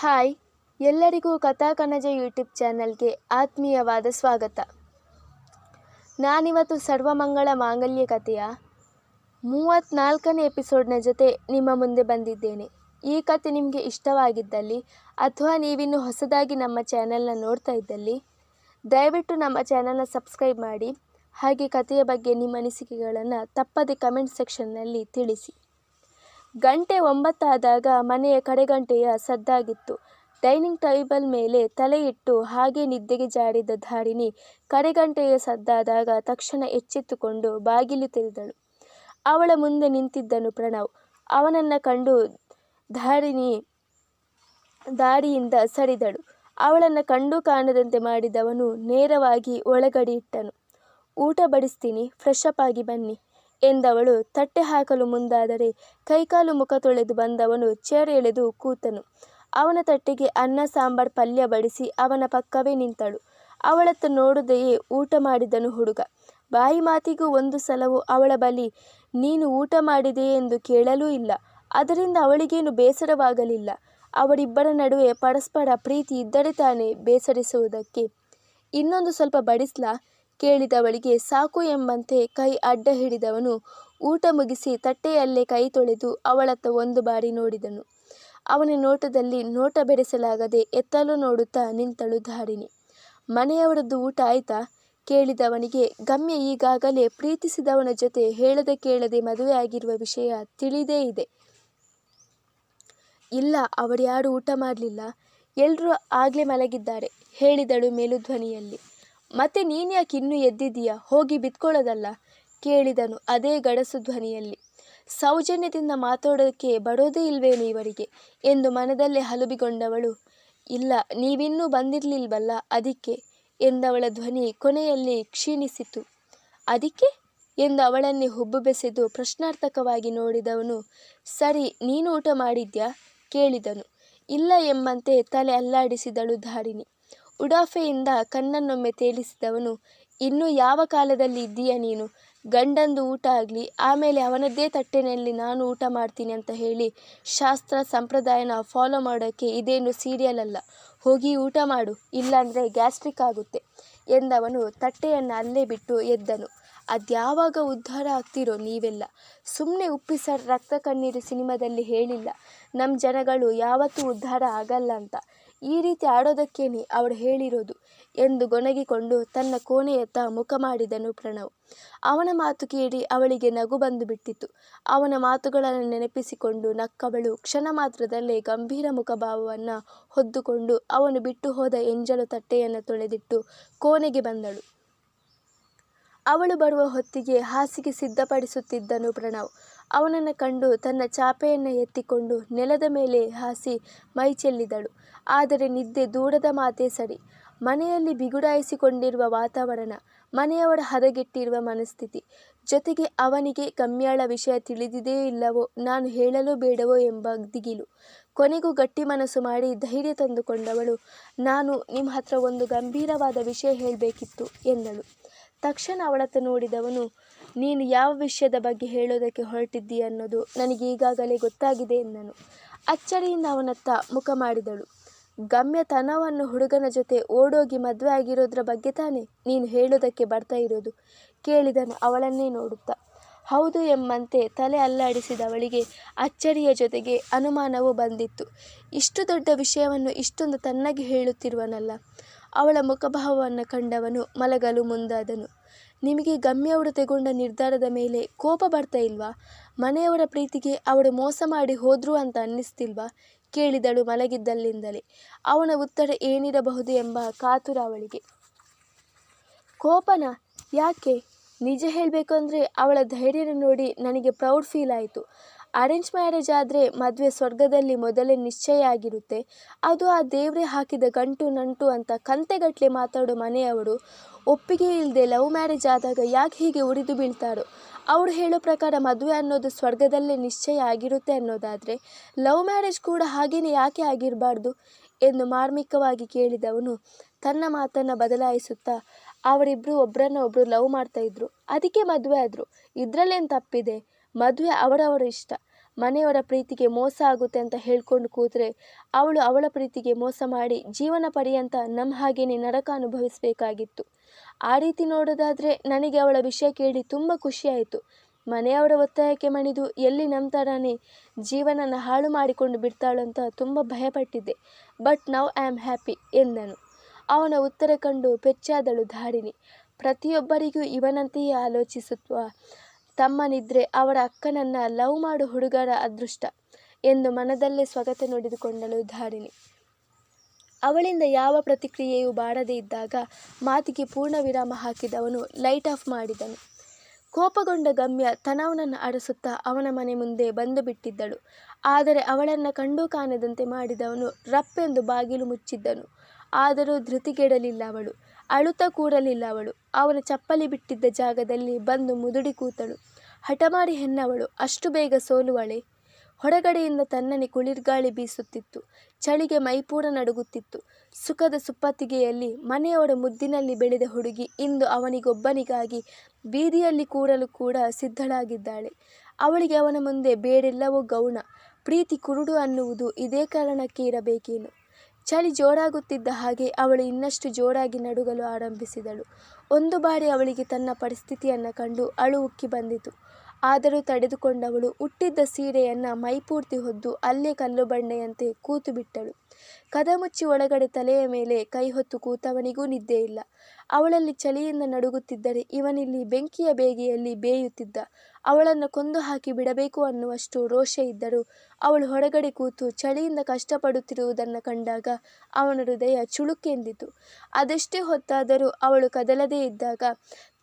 Hi, ಎಲ್ಲರಿಗೂ ಕಥಾಕಣಜ YouTube ಚಾನಲ್ಗೆ ಆತ್ಮೀಯವಾದ ಸ್ವಾಗತ. ನಾನಿವತ್ತು ಸರ್ವಮಂಗಳ ಮಾಂಗಲ್ಯ ಕಥೆಯ 34ನೇ ಎಪಿಸೋಡ್ನ ಜೊತೆ ನಿಮ್ಮ ಮುಂದೆ ಬಂದಿದ್ದೇನೆ. ಈ ಕಥೆ ನಿಮಗೆ ಇಷ್ಟವಾಗಿದ್ದಲ್ಲಿ ಅಥವಾ ನೀವಿನ್ನೂ ಹೊಸದಾಗಿ ನಮ್ಮ ಚಾನಲ್ನ ನೋಡ್ತಾ ಇದ್ದಲ್ಲಿ ದಯವಿಟ್ಟು ನಮ್ಮ ಚಾನಲ್ನ ಸಬ್ಸ್ಕ್ರೈಬ್ ಮಾಡಿ. ಹಾಗೆ ಕಥೆಯ ಬಗ್ಗೆ ನಿಮ್ಮ ಅನಿಸಿಕೆಗಳನ್ನು ತಪ್ಪದೆ ಕಮೆಂಟ್ ಸೆಕ್ಷನ್ನಲ್ಲಿ ತಿಳಿಸಿ. ಗಂಟೆ 9 ಆದಾಗ ಮನೆಯ ಕಡೆಗಂಟೆಯ ಸದ್ದಾಗಿತ್ತು. ಡೈನಿಂಗ್ ಟೇಬಲ್ ಮೇಲೆ ತಲೆ ಇಟ್ಟು ಹಾಗೆ ನಿದ್ದೆಗೆ ಜಾರಿದ ಧಾರಿಣಿ ಕಡೆಗಂಟೆಯ ಸದ್ದಾದಾಗ ತಕ್ಷಣ ಎಚ್ಚೆತ್ತುಕೊಂಡು ಬಾಗಿಲು ತೆರೆದಳು. ಅವಳ ಮುಂದೆ ನಿಂತಿದ್ದನು ಪ್ರಣವ್. ಅವನನ್ನು ಕಂಡು ಧಾರಿಣಿ ದಾರಿಯಿಂದ ಸರಿದಳು. ಅವಳನ್ನು ಕಂಡು ಕಾಣದಂತೆ ಮಾಡಿದವನು ನೇರವಾಗಿ ಒಳಗಡೆ ಇಟ್ಟನು. ಊಟ ಬಡಿಸ್ತೀನಿ, ಫ್ರೆಶ್ ಅಪ್ ಆಗಿ ಬನ್ನಿ ಎಂದವಳು ತಟ್ಟೆ ಹಾಕಲು ಮುಂದಾದರೆ ಕೈಕಾಲು ಮುಖ ತೊಳೆದು ಬಂದವನು ಚೇರ್ ಎಳೆದು ಕೂತನು. ಅವನ ತಟ್ಟೆಗೆ ಅನ್ನ ಸಾಂಬಾರ್ ಪಲ್ಯ ಬಡಿಸಿ ಅವನ ಪಕ್ಕವೇ ನಿಂತಳು. ಅವಳತ್ತ ನೋಡದೆಯೇ ಊಟ ಮಾಡಿದನು ಹುಡುಗ. ಬಾಯಿ ಮಾತಿಗೂ ಒಂದು ಸಲವೂ ಅವಳ ಬಳಿ ನೀನು ಊಟ ಮಾಡಿದೆಯೇ ಎಂದು ಕೇಳಲೂ ಇಲ್ಲ. ಅದರಿಂದ ಅವಳಿಗೇನು ಬೇಸರವಾಗಲಿಲ್ಲ. ಅವರಿಬ್ಬರ ನಡುವೆ ಪರಸ್ಪರ ಪ್ರೀತಿ ಇದ್ದರೆ ತಾನೇ ಬೇಸರಿಸುವುದಕ್ಕೆ. ಇನ್ನೊಂದು ಸ್ವಲ್ಪ ಬಡಿಸ್ಲಾ ಕೇಳಿದವಳಿಗೆ ಸಾಕು ಎಂಬಂತೆ ಕೈ ಅಡ್ಡ ಹಿಡಿದವನು ಊಟ ಮುಗಿಸಿ ತಟ್ಟೆಯಲ್ಲೇ ಕೈ ತೊಳೆದು ಅವಳತ್ತ ಒಂದು ಬಾರಿ ನೋಡಿದನು. ಅವನ ನೋಟದಲ್ಲಿ ನೋಟ ಬೆರೆಸಲಾಗದೆ ಎತ್ತಲು ನೋಡುತ್ತಾ ನಿಂತಳು ಧಾರಿಣಿ. ಮನೆಯವರದ್ದು ಊಟ ಆಯ್ತಾ ಕೇಳಿದವನಿಗೆ ಗಮ್ಯ ಈಗಾಗಲೇ ಪ್ರೀತಿಸಿದವನ ಜೊತೆ ಹೇಳದೆ ಕೇಳದೆ ಮದುವೆ ಆಗಿರುವ ವಿಷಯ ತಿಳಿದೇ ಇದೆ. ಇಲ್ಲ, ಅವರ್ಯಾರು ಊಟ ಮಾಡಲಿಲ್ಲ, ಎಲ್ಲರೂ ಆಗಲೇ ಮಲಗಿದ್ದಾರೆ ಹೇಳಿದಳು ಮೇಲುಧ್ವನಿಯಲ್ಲಿ. ಮತ್ತೆ ನೀನ್ಯಾಕೆ ಇನ್ನೂ ಎದ್ದಿದ್ದೀಯಾ, ಹೋಗಿ ಬಿತ್ಕೊಳ್ಳೋದಲ್ಲ ಕೇಳಿದನು ಅದೇ ಗಡಸು ಧ್ವನಿಯಲ್ಲಿ. ಸೌಜನ್ಯದಿಂದ ಮಾತಾಡೋದಕ್ಕೆ ಬರೋದೇ ಇಲ್ವೇನು ಇವರಿಗೆ ಎಂದು ಮನದಲ್ಲೇ ಹಲುಬಿಗೊಂಡವಳು. ಇಲ್ಲ, ನೀವಿನ್ನೂ ಬಂದಿರಲಿಲ್ವಲ್ಲ ಅದಕ್ಕೆ ಎಂದವಳ ಧ್ವನಿ ಕೊನೆಯಲ್ಲಿ ಕ್ಷೀಣಿಸಿತು. ಅದಕ್ಕೆ ಎಂದು ಅವಳನ್ನೇ ಹುಬ್ಬು ಬೆಸೆದು ಪ್ರಶ್ನಾರ್ಥಕವಾಗಿ ನೋಡಿದವನು ಸರಿ, ನೀನು ಊಟ ಮಾಡಿದ್ಯಾ ಕೇಳಿದನು. ಇಲ್ಲ ಎಂಬಂತೆ ತಲೆ ಅಲ್ಲಾಡಿಸಿದಳು ಧಾರಿಣಿ. ಉಡಾಫೆಯಿಂದ ಕಣ್ಣನ್ನೊಮ್ಮೆ ತೇಲಿಸಿದವನು ಇನ್ನೂ ಯಾವ ಕಾಲದಲ್ಲಿ ಇದ್ದೀಯ ನೀನು? ಗಂಡಂದು ಊಟ ಆಗಲಿ, ಆಮೇಲೆ ಅವನದ್ದೇ ತಟ್ಟೆನಲ್ಲಿ ನಾನು ಊಟ ಮಾಡ್ತೀನಿ ಅಂತ ಹೇಳಿ ಶಾಸ್ತ್ರ ಸಂಪ್ರದಾಯನ ಫಾಲೋ ಮಾಡೋಕ್ಕೆ ಇದೇನು ಸೀರಿಯಲ್ ಅಲ್ಲ. ಹೋಗಿ ಊಟ ಮಾಡು, ಇಲ್ಲಾಂದರೆ ಗ್ಯಾಸ್ಟ್ರಿಕ್ ಆಗುತ್ತೆ ಎಂದವನು ತಟ್ಟೆಯನ್ನು ಅಲ್ಲೇ ಬಿಟ್ಟು ಎದ್ದನು. ಅದ್ಯಾವಾಗ ಉದ್ಧಾರ ಆಗ್ತಿರೋ ನೀವೆಲ್ಲ? ಸುಮ್ಮನೆ ಉಪ್ಪಿಸರ್ ರಕ್ತ ಕಣ್ಣೀರು ಸಿನಿಮಾದಲ್ಲಿ ಹೇಳಿಲ್ಲ ನಮ್ಮ ಜನಗಳು ಯಾವತ್ತೂ ಉದ್ಧಾರ ಆಗಲ್ಲ ಅಂತ. ಈ ರೀತಿ ಆಡೋದಕ್ಕೇನೆ ಅವಳು ಹೇಳಿರೋದು ಎಂದು ಗೊಣಗಿಕೊಂಡು ತನ್ನ ಕೋಣೆಯತ್ತ ಮುಖ ಮಾಡಿದನು ಪ್ರಣವ್. ಅವನ ಮಾತು ಕೇಳಿ ಅವಳಿಗೆ ನಗು ಬಂದು ಬಿಟ್ಟಿತು. ಅವನ ಮಾತುಗಳನ್ನು ನೆನಪಿಸಿಕೊಂಡು ನಕ್ಕವಳು ಕ್ಷಣ ಮಾತ್ರದಲ್ಲೇ ಗಂಭೀರ ಮುಖಭಾವವನ್ನು ಹೊದ್ದುಕೊಂಡು ಅವನು ಬಿಟ್ಟು ಹೋದ ಎಂಜಲು ತಟ್ಟೆಯನ್ನು ತೊಳೆದಿಟ್ಟು ಕೋಣೆಗೆ ಬಂದಳು. ಅವಳು ಬರುವ ಹೊತ್ತಿಗೆ ಹಾಸಿಗೆ ಸಿದ್ಧಪಡಿಸುತ್ತಿದ್ದನು ಪ್ರಣವ್. ಅವನನ್ನು ಕಂಡು ತನ್ನ ಚಾಪೆಯನ್ನು ಎತ್ತಿಕೊಂಡು ನೆಲದ ಮೇಲೆ ಹಾಸಿ ಮೈ ಚೆಲ್ಲಿದಳು. ಆದರೆ ನಿದ್ದೆ ದೂರದ ಮಾತೇ ಸರಿ. ಮನೆಯಲ್ಲಿ ಬಿಗುಡಾಯಿಸಿಕೊಂಡಿರುವ ವಾತಾವರಣ, ಮನೆಯವರ ಹದಗೆಟ್ಟಿರುವ ಮನಸ್ಥಿತಿ, ಜೊತೆಗೆ ಅವನಿಗೆ ಗಮ್ಯಾಳ ವಿಷಯ ತಿಳಿದಿದೆಯೋ ಇಲ್ಲವೋ, ನಾನು ಹೇಳಲು ಬೇಡವೋ ಎಂಬ ದಿಗಿಲು. ಕೊನೆಗೂ ಗಟ್ಟಿ ಮನಸ್ಸು ಮಾಡಿ ಧೈರ್ಯ ತಂದುಕೊಂಡವಳು ನಾನು ನಿಮ್ಮ ಹತ್ರ ಒಂದು ಗಂಭೀರವಾದ ವಿಷಯ ಹೇಳಬೇಕಿತ್ತು ಎಂದಳು. ತಕ್ಷಣ ಅವಳತ್ತ ನೋಡಿದವನು ನೀನು ಯಾವ ವಿಷಯದ ಬಗ್ಗೆ ಹೇಳೋದಕ್ಕೆ ಹೊರಟಿದ್ದೀಯ ಅನ್ನೋದು ನನಗೆ ಈಗಾಗಲೇ ಗೊತ್ತಾಗಿದೆ ಎಂದನು. ಅಚ್ಚರಿಯಿಂದ ಅವನತ್ತ ಮುಖ ಮಾಡಿದಳು. ಗಮ್ಯ ತನವನ್ನು ಹುಡುಗನ ಜೊತೆ ಓಡೋಗಿ ಮದುವೆ ಆಗಿರೋದ್ರ ಬಗ್ಗೆ ತಾನೇ ನೀನು ಹೇಳೋದಕ್ಕೆ ಬರ್ತಾ ಇರೋದು ಕೇಳಿದನು ಅವಳನ್ನೇ ನೋಡುತ್ತಾ. ಹೌದು ಎಂಬಂತೆ ತಲೆ ಅಲ್ಲಾಡಿಸಿದವಳಿಗೆ ಅಚ್ಚರಿಯ ಜೊತೆಗೆ ಅನುಮಾನವೂ ಬಂದಿತ್ತು. ಇಷ್ಟು ದೊಡ್ಡ ವಿಷಯವನ್ನು ಇಷ್ಟೊಂದು ತಣ್ಣಗೆ ಹೇಳುತ್ತಿರುವನಲ್ಲ. ಅವಳ ಮುಖಭಾವವನ್ನು ಕಂಡವನು ಮಲಗಲು ಮುಂದಾದನು. ನಿಮಗೆ ಗಮ್ಯವರು ತೆಗೊಂಡ ನಿರ್ಧಾರದ ಮೇಲೆ ಕೋಪ ಬರ್ತಾ ಇಲ್ವಾ? ಮನೆಯವರ ಪ್ರೀತಿಗೆ ಅವಳು ಮೋಸ ಮಾಡಿ ಹೋದ್ರು ಅಂತ ಅನ್ನಿಸ್ತಿಲ್ವಾ ಕೇಳಿದಳು ಮಲಗಿದ್ದಲ್ಲಿಂದಲೇ. ಅವನ ಉತ್ತರ ಏನಿರಬಹುದು ಎಂಬ ಕಾತುರ ಅವಳಿಗೆ. ಕೋಪನ? ಯಾಕೆ? ನಿಜ ಹೇಳಬೇಕು ಅಂದರೆ ಅವಳ ಧೈರ್ಯನ ನೋಡಿ ನನಗೆ ಪ್ರೌಡ್ ಫೀಲ್ ಆಯಿತು. ಅರೇಂಜ್ ಮ್ಯಾರೇಜ್ ಆದರೆ ಮದುವೆ ಸ್ವರ್ಗದಲ್ಲಿ ಮೊದಲೇ ನಿಶ್ಚಯ ಆಗಿರುತ್ತೆ. ಅದು ಆ ದೇವರೇ ಹಾಕಿದ ಗಂಟು ನಂಟು ಅಂತ ಕಂತೆಗಟ್ಟಲೆ ಮಾತಾಡೋ ಮನೆಯವರು ಒಪ್ಪಿಗೆ ಇಲ್ಲದೆ ಲವ್ ಮ್ಯಾರೇಜ್ ಆದಾಗ ಯಾಕೆ ಹೀಗೆ ಉರಿದು ಬೀಳ್ತಾರೋ? ಅವಳು ಹೇಳೋ ಪ್ರಕಾರ ಮದುವೆ ಅನ್ನೋದು ಸ್ವರ್ಗದಲ್ಲೇ ನಿಶ್ಚಯ ಆಗಿರುತ್ತೆ ಅನ್ನೋದಾದರೆ ಲವ್ ಮ್ಯಾರೇಜ್ ಕೂಡ ಹಾಗೇನೆ ಯಾಕೆ ಆಗಿರಬಾರ್ದು ಎಂದು ಮಾರ್ಮಿಕವಾಗಿ ಕೇಳಿದವನು ತನ್ನ ಮಾತನ್ನು ಬದಲಾಯಿಸುತ್ತಾ ಅವರಿಬ್ಬರು ಒಬ್ಬರನ್ನ ಒಬ್ಬರು ಲವ್ ಮಾಡ್ತಾಯಿದ್ರು, ಅದಕ್ಕೆ ಮದುವೆ ಆದರು, ಇದರಲ್ಲೇನು ತಪ್ಪಿದೆ? ಮದುವೆ ಅವರವರ ಇಷ್ಟ. ಮನೆಯವರ ಪ್ರೀತಿಗೆ ಮೋಸ ಆಗುತ್ತೆ ಅಂತ ಹೇಳ್ಕೊಂಡು ಕೂತ್ರೆ ಅವಳು ಅವಳ ಪ್ರೀತಿಗೆ ಮೋಸ ಮಾಡಿ ಜೀವನ ಪರ್ಯಂತ ನಮ್ಮ ಹಾಗೇನೆ ನರಕ ಅನುಭವಿಸಬೇಕಾಗಿತ್ತು. ಆ ರೀತಿ ನೋಡೋದಾದರೆ ನನಗೆ ಅವಳ ವಿಷಯ ಕೇಳಿ ತುಂಬ ಖುಷಿಯಾಯಿತು. ಮನೆಯವರ ಒತ್ತಾಯಕ್ಕೆ ಮಣಿದು ಎಲ್ಲಿ ನಮ್ಮ ಥರನೇ ಜೀವನನ ಹಾಳು ಮಾಡಿಕೊಂಡು ಬಿಡ್ತಾಳು ಅಂತ ತುಂಬ ಭಯಪಟ್ಟಿದ್ದೆ. But now I am happy ಎಂದನು. ಅವನ ಉತ್ತರ ಕಂಡು ಪೆಚ್ಚಾದಳು ಧಾರಿಣಿ. ಪ್ರತಿಯೊಬ್ಬರಿಗೂ ಇವನಂತೆಯೇ ಆಲೋಚಿಸುವ ತಮ್ಮನಿದ್ರೆ ಅವರ ಅಕ್ಕನನ್ನು ಲವ್ ಮಾಡು ಹುಡುಗರ ಅದೃಷ್ಟ ಎಂದು ಮನದಲ್ಲೇ ಸ್ವಗತ ನುಡಿದುಕೊಂಡಳು ಧಾರಿಣಿ. ಅವಳಿಂದ ಯಾವ ಪ್ರತಿಕ್ರಿಯೆಯೂ ಬಾರದೇ ಇದ್ದಾಗ ಮಾತಿಗೆ ಪೂರ್ಣ ವಿರಾಮ ಹಾಕಿದವನು ಲೈಟ್ ಆಫ್ ಮಾಡಿದನು. ಕೋಪಗೊಂಡ ಗಮ್ಯ ತನವನನ್ನು ಅರಸುತ್ತಾ ಅವನ ಮನೆ ಮುಂದೆ ಬಂದು ಬಿಟ್ಟಿದ್ದಳು. ಆದರೆ ಅವಳನ್ನು ಕಂಡೂ ಕಾಣದಂತೆ ಮಾಡಿದವನು ರಪ್ಪೆಂದು ಬಾಗಿಲು ಮುಚ್ಚಿದ್ದನು. ಆದರೂ ಧೃತಿಗೆಡಲಿಲ್ಲ ಅವಳು. ಅಳುತ್ತಾ ಕೂರಲಿಲ್ಲ ಅವಳು. ಅವನ ಚಪ್ಪಲಿ ಬಿಟ್ಟಿದ್ದ ಜಾಗದಲ್ಲಿ ಬಂದು ಮುದುಡಿ ಕೂತಳು. ಹಠಮಾರಿ ಹೆಣ್ಣವಳು ಅಷ್ಟು ಬೇಗ ಸೋಲುವಳೆ? ಹೊರಗಡೆಯಿಂದ ತನ್ನನೆ ಕುಳಿರ್ಗಾಳಿ ಬೀಸುತ್ತಿತ್ತು. ಚಳಿಗೆ ಮೈಪೂರ ನಡುಗುತ್ತಿತ್ತು. ಸುಖದ ಸುಪ್ಪತ್ತಿಗೆಯಲ್ಲಿ ಮನೆಯವರ ಮುದ್ದಿನಲ್ಲಿ ಬೆಳೆದ ಹುಡುಗಿ ಇಂದು ಅವನಿಗೊಬ್ಬನಿಗಾಗಿ ಬೀದಿಯಲ್ಲಿ ಕೂರಲು ಕೂಡ ಸಿದ್ಧಳಾಗಿದ್ದಾಳೆ. ಅವಳಿಗೆ ಅವನ ಮುಂದೆ ಬೇರೆಲ್ಲವೋ ಗೌಣ. ಪ್ರೀತಿ ಕುರುಡು ಅನ್ನುವುದು ಇದೇ ಕಾರಣಕ್ಕೆ ಇರಬೇಕೇನು? ಚಳಿ ಜೋರಾಗುತ್ತಿದ್ದ ಹಾಗೆ ಅವಳು ಇನ್ನಷ್ಟು ಜೋರಾಗಿ ನಡುಗಲು ಆರಂಭಿಸಿದಳು. ಒಂದು ಬಾರಿ ಅವಳಿಗೆ ತನ್ನ ಪರಿಸ್ಥಿತಿಯನ್ನು ಕಂಡು ಅಳು ಉಕ್ಕಿ ಬಂದಿತು. ಆದರೂ ತಡೆದುಕೊಂಡವಳು ಉಟ್ಟಿದ್ದ ಸೀರೆಯನ್ನು ಮೈಪೂರ್ತಿ ಹೊದ್ದು ಅಲ್ಲೇ ಕಲ್ಲು ಬಂಡೆಯಂತೆ ಕೂತು ಬಿಟ್ಟಳು. ಕದ ಮುಚ್ಚಿ ಒಳಗಡೆ ತಲೆಯ ಮೇಲೆ ಕೈ ಹೊತ್ತು ಕೂತವನಿಗೂ ನಿದ್ದೆ ಇಲ್ಲ. ಅವಳಲ್ಲಿ ಚಳಿಯಿಂದ ನಡುಗುತ್ತಿದ್ದರೆ ಇವನಿಲ್ಲಿ ಬೆಂಕಿಯ ಬೇಗೆಯಲ್ಲಿ ಬೇಯುತ್ತಿದ್ದ. ಅವಳನ್ನು ಕೊಂದು ಹಾಕಿ ಬಿಡಬೇಕು ಅನ್ನುವಷ್ಟು ರೋಷ ಇದ್ದರೂ ಅವಳು ಹೊರಗಡೆ ಕೂತು ಚಳಿಯಿಂದ ಕಷ್ಟಪಡುತ್ತಿರುವುದನ್ನು ಕಂಡಾಗ ಅವನ ಹೃದಯ ಚುಳುಕೆಂದಿತು. ಅದೆಷ್ಟೇ ಹೊತ್ತಾದರೂ ಅವಳು ಕದಲದೇ ಇದ್ದಾಗ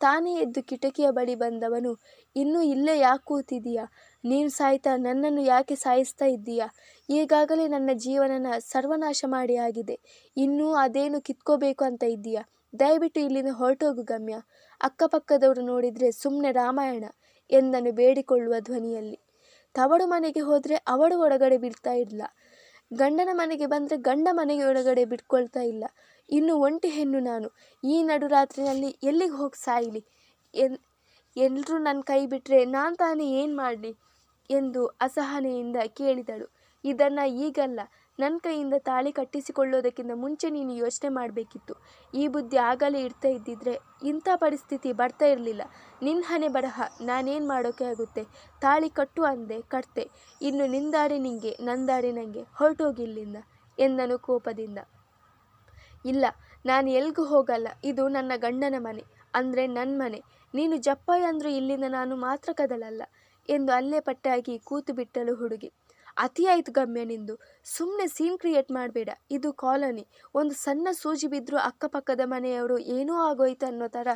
ತಾನೇ ಎದ್ದು ಕಿಟಕಿಯ ಬಳಿ ಬಂದವನು, ಇನ್ನೂ ಇಲ್ಲೇ ಯಾಕೆ ಕೂತಿದೀಯಾ? ನೀನು ಸಾಯ್ತಾ ನನ್ನನ್ನು ಯಾಕೆ ಸಾಯಿಸ್ತಾ ಇದ್ದೀಯಾ? ಈಗಾಗಲೇ ನನ್ನ ಜೀವನನ ಸರ್ವನಾಶ ಮಾಡಿ ಆಗಿದೆ. ಇನ್ನೂ ಅದೇನು ಕಿತ್ಕೋಬೇಕು ಅಂತ ಇದ್ದೀಯಾ? ದಯವಿಟ್ಟು ಇಲ್ಲಿಂದ ಹೊರಟೋಗು ಗಮ್ಯ. ಅಕ್ಕಪಕ್ಕದವರು ನೋಡಿದರೆ ಸುಮ್ಮನೆ ರಾಮಾಯಣ ಎಂದನು ಬೇಡಿಕೊಳ್ಳುವ ಧ್ವನಿಯಲ್ಲಿ. ತವರು ಮನೆಗೆ ಹೋದರೆ ಅವಳು ಒಳಗಡೆ ಬಿಡ್ತಾ ಇಲ್ಲ. ಗಂಡನ ಮನೆಗೆ ಬಂದರೆ ಗಂಡ ಮನೆಗೆ ಒಳಗಡೆ ಬಿಟ್ಕೊಳ್ತಾ ಇಲ್ಲ. ಇನ್ನು ಒಂಟಿ ಹೆಣ್ಣು ನಾನು. ಈ ನಡುರಾತ್ರಿನಲ್ಲಿ ಎಲ್ಲಿಗೆ ಹೋಗಿ ಸಾಯಲಿ? ಎಲ್ಲರೂ ನನ್ನ ಕೈ ಬಿಟ್ಟರೆ ನಾನು ತಾನೇ ಏನು ಮಾಡಲಿ ಎಂದು ಅಸಹನೆಯಿಂದ ಕೇಳಿದಳು. ಇದನ್ನು ಈಗಲ್ಲ, ನನ್ನ ಕೈಯಿಂದ ತಾಳಿ ಕಟ್ಟಿಸಿಕೊಳ್ಳೋದಕ್ಕಿಂತ ಮುಂಚೆ ನೀನು ಯೋಚನೆ ಮಾಡಬೇಕಿತ್ತು. ಈ ಬುದ್ಧಿ ಆಗಲೇ ಇಡ್ತಾ ಇದ್ದಿದ್ರೆ ಇಂಥ ಪರಿಸ್ಥಿತಿ ಬರ್ತಾ ಇರಲಿಲ್ಲ. ನಿನ್ನ ಹಣೆ ಬರಹ, ನಾನೇನು ಮಾಡೋಕ್ಕೆ ಆಗುತ್ತೆ? ತಾಳಿ ಕಟ್ಟು ಅಂದೆ, ಕಟ್ತೆ. ಇನ್ನು ನಿಂದಾಡಿ ನಿಂಗೆ, ನಂದಾಡಿ ನನಗೆ. ಹೊರಟೋಗಿಲ್ಲಿಂದ ಎಂದನು ಕೋಪದಿಂದ. ಇಲ್ಲ, ನಾನು ಎಲ್ಗೂ ಹೋಗಲ್ಲ. ಇದು ನನ್ನ ಗಂಡನ ಮನೆ, ಅಂದರೆ ನನ್ನ ಮನೆ. ನೀನು ಜಪ್ಪಾಯಿ ಅಂದರೂ ಇಲ್ಲಿಂದ ನಾನು ಮಾತ್ರ ಕದಲಲ್ಲ ಎಂದು ಅಲ್ಲೇ ಪಟ್ಟಾಗಿ ಕೂತು ಬಿಟ್ಟಳು ಹುಡುಗಿ. ಅತಿಯಾಯಿತು ಗಮ್ಯ ನಿಂದು. ಸುಮ್ಮನೆ ಸೀನ್ ಕ್ರಿಯೇಟ್ ಮಾಡಬೇಡ. ಇದು ಕಾಲೋನಿ. ಒಂದು ಸಣ್ಣ ಸೂಜಿ ಬಿದ್ದರೂ ಅಕ್ಕಪಕ್ಕದ ಮನೆಯವರು ಏನೋ ಆಗೋಯ್ತು ಅನ್ನೋ ಥರ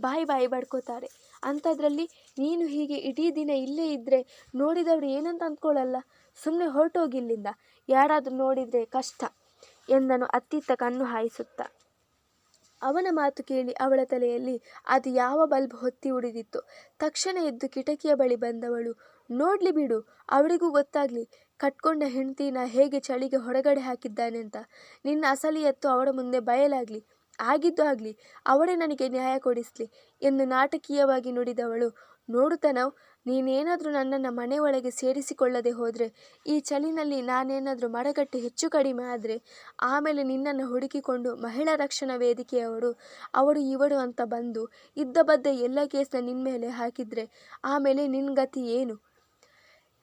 ಬಾಯಿ ಬಡ್ಕೋತಾರೆ. ಅಂಥದ್ರಲ್ಲಿ ನೀನು ಹೀಗೆ ಇಡೀ ದಿನ ಇಲ್ಲೇ ಇದ್ದರೆ ನೋಡಿದವರು ಏನಂತ ಅಂದ್ಕೊಳ್ಳಲ್ಲ. ಸುಮ್ಮನೆ ಹೊರಟೋಗಿಲ್ಲಿಂದ. ಯಾರಾದರೂ ನೋಡಿದರೆ ಕಷ್ಟ ಎಂದನು ಅತ್ತಿತ್ತ ಕಣ್ಣು ಹಾಯಿಸುತ್ತಾ. ಅವನ ಮಾತು ಕೇಳಿ ಅವಳ ತಲೆಯಲ್ಲಿ ಅದು ಯಾವ ಬಲ್ಬ್ ಹೊತ್ತಿ ಉಳಿದಿತ್ತು. ತಕ್ಷಣ ಎದ್ದು ಕಿಟಕಿಯ ಬಳಿ ಬಂದವಳು, ನೋಡಲಿ ಬಿಡು, ಅವಳಿಗೂ ಗೊತ್ತಾಗಲಿ ಕಟ್ಕೊಂಡ ಹೆಂಡ್ತಿನ ಹೇಗೆ ಚಳಿಗೆ ಹೊರಗಡೆ ಹಾಕಿದ್ದಾನೆ ಅಂತ. ನಿನ್ನ ಅಸಲಿ ಎತ್ತು ಅವಳ ಮುಂದೆ ಬಯಲಾಗಲಿ. ಆಗಿದ್ದು ಆಗಲಿ, ಅವಳೇ ನನಗೆ ನ್ಯಾಯ ಕೊಡಿಸಲಿ ಎಂದು ನಾಟಕೀಯವಾಗಿ ನುಡಿದವಳು, ನೋಡುತ್ತನವ್, ನೀನೇನಾದರೂ ನನ್ನನ್ನು ಮನೆ ಒಳಗೆ ಸೇರಿಸಿಕೊಳ್ಳದೆ ಹೋದರೆ, ಈ ಚಳಿನಲ್ಲಿ ನಾನೇನಾದರೂ ಮರಗಟ್ಟಿ ಹೆಚ್ಚು ಕಡಿಮೆ ಆದರೆ ಆಮೇಲೆ ನಿನ್ನನ್ನು ಹುಡುಕಿಕೊಂಡು ಮಹಿಳಾ ರಕ್ಷಣಾ ವೇದಿಕೆಯವರು ಅವರು ಇವರು ಅಂತ ಬಂದು ಇದ್ದ ಬದ್ದ ಎಲ್ಲ ಕೇಸ್ನ ನಿನ್ನ ಮೇಲೆ ಹಾಕಿದರೆ ಆಮೇಲೆ ನಿನ್ನ ಗತಿ ಏನು?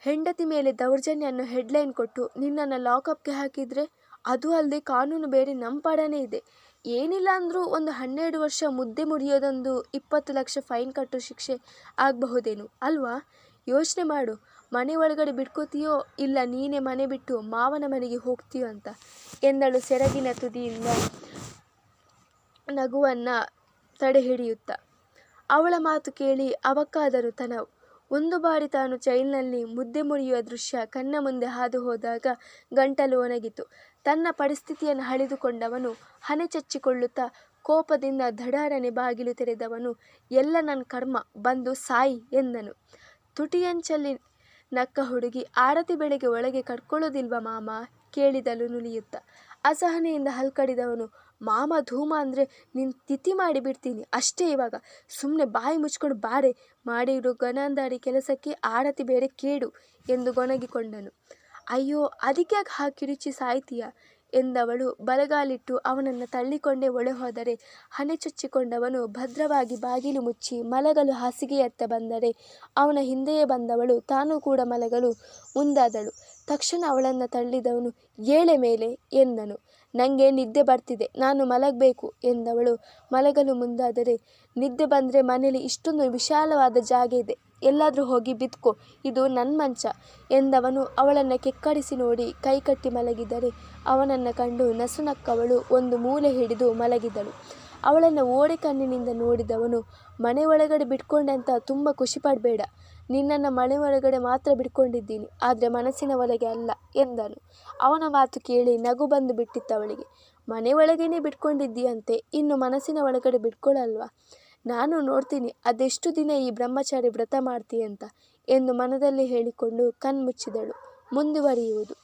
ಹೆಂಡತಿ ಮೇಲೆ ದೌರ್ಜನ್ಯ ಅನ್ನೋ ಹೆಡ್ಲೈನ್ ಕೊಟ್ಟು ನಿನ್ನನ್ನು ಲಾಕಪ್ಗೆ ಹಾಕಿದರೆ, ಅದು ಅಲ್ಲದೆ ಕಾನೂನು ಬೇರೆ ನಮ್ಮ ಪಾಡನೇ ಇದೆ. ಏನಿಲ್ಲ ಅಂದರೂ ಒಂದು 12 ವರ್ಷ ಮುದ್ದೆ ಮುರಿಯೋದೊಂದು 20 ಲಕ್ಷ ಫೈನ್ ಕಟ್ಟೋ ಶಿಕ್ಷೆ ಆಗಬಹುದೇನು ಅಲ್ವಾ? ಯೋಚನೆ ಮಾಡು. ಮನೆ ಒಳಗಡೆ ಬಿಟ್ಕೋತೀಯೋ ಇಲ್ಲ ನೀನೇ ಮನೆ ಬಿಟ್ಟು ಮಾವನ ಮನೆಗೆ ಹೋಗ್ತೀಯೋ ಅಂತ ಎಂದಳು ಸೆರಗಿನ ತುದಿಯಿಂದ ನಗುವನ್ನು ತಡೆ ಹಿಡಿಯುತ್ತಾ. ಅವಳ ಮಾತು ಕೇಳಿ ಅವಕ್ಕಾದರೂ ತನವ್. ಒಂದು ಬಾರಿ ತಾನು ಜೈಲಿನಲ್ಲಿ ಮುದ್ದೆ ಮುರಿಯುವ ದೃಶ್ಯ ಕಣ್ಣ ಮುಂದೆ ಹಾದು ಹೋದಾಗ ಗಂಟಲು ಒಣಗಿತು. ತನ್ನ ಪರಿಸ್ಥಿತಿಯನ್ನು ಹಳಿದುಕೊಂಡವನು ಹಣೆ ಚಚ್ಚಿಕೊಳ್ಳುತ್ತಾ ಕೋಪದಿಂದ ಧಡಾರನೆ ಬಾಗಿಲು ತೆರೆದವನು, ಎಲ್ಲ ನನ್ನ ಕರ್ಮ, ಬಂದು ಸಾಯಿ ಎಂದನು. ತುಟಿಯಂಚಲ್ಲಿ ನಕ್ಕ ಹುಡುಗಿ, ಆರತಿ ಬೆಳಗ್ಗೆ ಒಳಗೆ ಕರ್ಕೊಳ್ಳೋದಿಲ್ವ ಮಾಮ ಕೇಳಿದಳು ನುಲಿಯುತ್ತಾ. ಅಸಹನೆಯಿಂದ ಹಲ್ಕಡಿದವನು, ಮಾಮ ಧೂಮ ಅಂದರೆ ನೀನು ತಿಥಿ ಮಾಡಿಬಿಡ್ತೀನಿ ಅಷ್ಟೇ. ಇವಾಗ ಸುಮ್ಮನೆ ಬಾಯಿ ಮುಚ್ಕೊಂಡು ಬಾರೆ, ಮಾಡಿರೋ ಗನಂದಾರಿ ಕೆಲಸಕ್ಕೆ ಆರತಿ ಬೇರೆ ಕೇಡು ಎಂದು ಗೊಣಗಿಕೊಂಡನು. ಅಯ್ಯೋ ಅದಕ್ಯಾಕೆ ಹಾಕಿ ಕಿರುಚಿ ಸಾಯ್ತೀಯ ಎಂದವಳು ಬಲಗಾಲಿಟ್ಟು ಅವನನ್ನು ತಳ್ಳಿಕೊಂಡೇ ಒಳ ಹೋದರೆ, ಹಣೆ ಚುಚ್ಚಿಕೊಂಡವನು ಭದ್ರವಾಗಿ ಬಾಗಿಲು ಮುಚ್ಚಿ ಮಲಗಲು ಹಾಸಿಗೆಯತ್ತ ಬಂದರೆ ಅವನ ಹಿಂದೆಯೇ ಬಂದವಳು ತಾನೂ ಕೂಡ ಮಲಗಲು ಮುಂದಾದಳು. ತಕ್ಷಣ ಅವಳನ್ನು ತಳ್ಳಿದವನು ಏಳೆ ಮೇಲೆ ಎಂದನು. ನನಗೆ ನಿದ್ದೆ ಬರ್ತಿದೆ, ನಾನು ಮಲಗಬೇಕು ಎಂದವಳು ಮಲಗಲು ಮುಂದಾದರೆ, ನಿದ್ದೆ ಬಂದರೆ ಮನೇಲಿ ಇಷ್ಟೊಂದು ವಿಶಾಲವಾದ ಜಾಗ ಇದೆ, ಎಲ್ಲಾದರೂ ಹೋಗಿ ಬಿದ್ಕೋ, ಇದು ನನ್ನ ಮಂಚ ಎಂದವನು ಅವಳನ್ನು ಕೆಕ್ಕಡಿಸಿ ನೋಡಿ ಕೈಕಟ್ಟಿ ಮಲಗಿದರೆ ಅವನನ್ನು ಕಂಡು ನಸುನಕ್ಕವಳು ಒಂದು ಮೂಲೆ ಹಿಡಿದು ಮಲಗಿದಳು. ಅವಳನ್ನು ಓಡೆ ಕಣ್ಣಿನಿಂದ ನೋಡಿದವನು, ಮನೆ ಒಳಗಡೆ ಬಿಟ್ಕೊಂಡೆ ಅಂತ ತುಂಬ ಖುಷಿ ಪಡಬೇಡ, ನಿನ್ನನ್ನು ಮನೆ ಒಳಗಡೆ ಮಾತ್ರ ಬಿಟ್ಕೊಂಡಿದ್ದೀನಿ, ಆದರೆ ಮನಸ್ಸಿನ ಒಳಗೆ ಅಲ್ಲ ಎಂದನು. ಅವನ ಮಾತು ಕೇಳಿ ನಗು ಬಂದು ಬಿಟ್ಟಿತ್ತವಳಿಗೆ. ಮನೆ ಒಳಗೇನೆ ಬಿಟ್ಕೊಂಡಿದ್ದೀಯಂತೆ, ಇನ್ನು ಮನಸ್ಸಿನ ಒಳಗಡೆ ಬಿಟ್ಕೊಳ್ಳಲ್ವಾ? ನಾನು ನೋಡ್ತೀನಿ ಅದೆಷ್ಟು ದಿನ ಈ ಬ್ರಹ್ಮಚಾರಿ ವ್ರತ ಮಾಡ್ತೀಯಂತ ಎಂದು ಮನದಲ್ಲಿ ಹೇಳಿಕೊಂಡು ಕಣ್ಮುಚ್ಚಿದಳು. ಮುಂದುವರಿಯುವುದು.